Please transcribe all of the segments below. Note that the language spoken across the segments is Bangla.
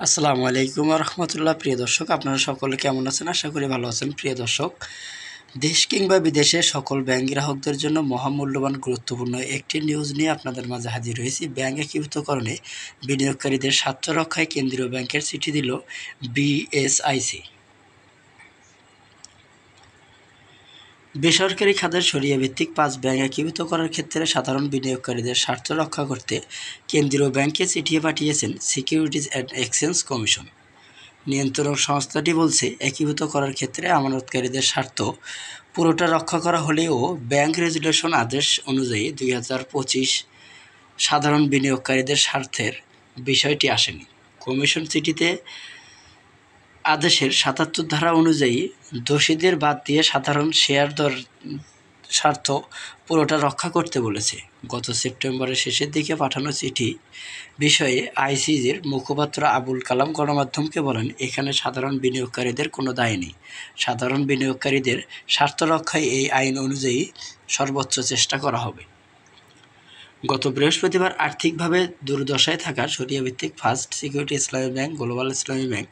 আসসালামু আলাইকুম রহমতুল্লাহ। প্রিয় দর্শক, আপনারা সকলে কেমন আছেন? আশা করি ভালো আছেন। প্রিয় দর্শক, দেশ কিংবা বিদেশে সকল ব্যাংক গ্রাহকদের জন্য মহামূল্যবান গুরুত্বপূর্ণ একটি নিউজ নিয়ে আপনাদের মাঝে হাজির হয়েছি। ব্যাংক একীভূতকরণে বিনিয়োগকারীদের স্বার্থ রক্ষায় কেন্দ্রীয় ব্যাংকের চিঠি দিল বিএসআইসি। বেসরকারি খাতের শরিয়াভিত্তিক 5 ব্যাংক একীভূত করার ক্ষেত্রে সাধারণ বিনিয়োগকারীদের স্বার্থ রক্ষা করতে কেন্দ্রীয় ব্যাংকে চিঠি পাঠিয়েছেন সিকিউরিটিজ অ্যান্ড এক্সচেঞ্জ কমিশন। নিয়ন্ত্রক সংস্থাটি বলছে, একীভূত করার ক্ষেত্রে আমানতকারীদের স্বার্থ পুরোটা রক্ষা করা হলেও ব্যাংক রেজুলেশন আদেশ অনুযায়ী 2025 সাধারণ বিনিয়োগকারীদের স্বার্থের বিষয়টি আসেনি। কমিশন চিঠিতে আদেশের 77 ধারা অনুযায়ী দোষীদের বাদ দিয়ে সাধারণ শেয়ারদার স্বার্থ পুরোটা রক্ষা করতে বলেছে। গত সেপ্টেম্বরের শেষের দিকে পাঠানো চিঠি বিষয়ে আইসিজির মুখপাত্র আবুল কালাম গণমাধ্যমকে বলেন, এখানে সাধারণ বিনিয়োগকারীদের কোনো দায় নেই। সাধারণ বিনিয়োগকারীদের স্বার্থ রক্ষায় এই আইন অনুযায়ী সর্বোচ্চ চেষ্টা করা হবে। গত বৃহস্পতিবার আর্থিকভাবে দুর্দশায় থাকা শরিয়াভিত্তিক ফার্স্ট সিকিউরিটি ইসলামী ব্যাংক, গ্লোবাল ইসলামী bank,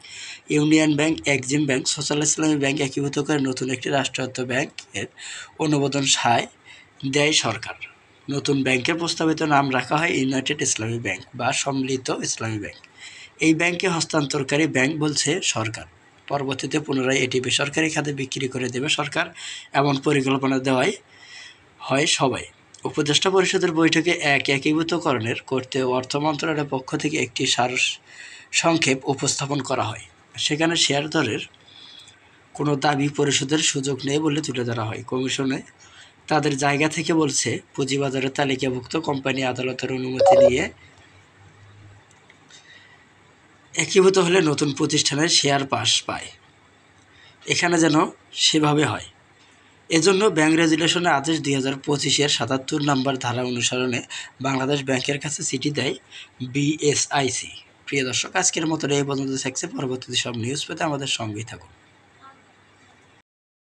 union bank, Exim bank, social ইসলামী ব্যাংক একীভূত করে নতুন একটি রাষ্ট্রায়ত্ত ব্যাংকের অনুমোদন সায় দেয় সরকার। নতুন ব্যাংকের প্রস্তাবিত নাম রাখা হয় ইউনাইটেড ইসলামী ব্যাংক বা সম্মিলিত ইসলামী ব্যাংক। এই ব্যাংকে হস্তান্তরকারী ব্যাংক বলছে সরকার। পরবর্তীতে পুনরায় এটি বেসরকারি খাতে বিক্রি করে দেবে সরকার, এমন পরিকল্পনা দেওয়াই হয় সবাই। উপদেষ্টা পরিষদের বৈঠকে একীভূতকরণের করতে অর্থ মন্ত্রণালয়ের পক্ষ থেকে একটি সারসংক্ষেপ উপস্থাপন করা হয়। সেখানে শেয়ারদারের কোনো দাবি পরিশোধের সুযোগ নেই বলে তুলে ধরা হয়। কমিশনে তাদের জায়গা থেকে বলছে, পুঁজিবাজারের তালিকাভুক্ত কোম্পানি আদালতের অনুমতি নিয়ে একীভূত হলে নতুন প্রতিষ্ঠানের শেয়ার পাস পায়। এখানে যেন সেভাবে হয়। এজন্য ব্যাংক রেজুলেশনে আদেশ 2025-এর 77 নম্বর ধারা অনুসরণে বাংলাদেশ ব্যাংকের কাছে চিঠি দেয় বিএসআইসি। প্রিয় দর্শক, আজকের মতো এই পর্যন্ত থাকছে। পরবর্তীতে সব নিউজ পেতে আমাদের সঙ্গেই থাকুন।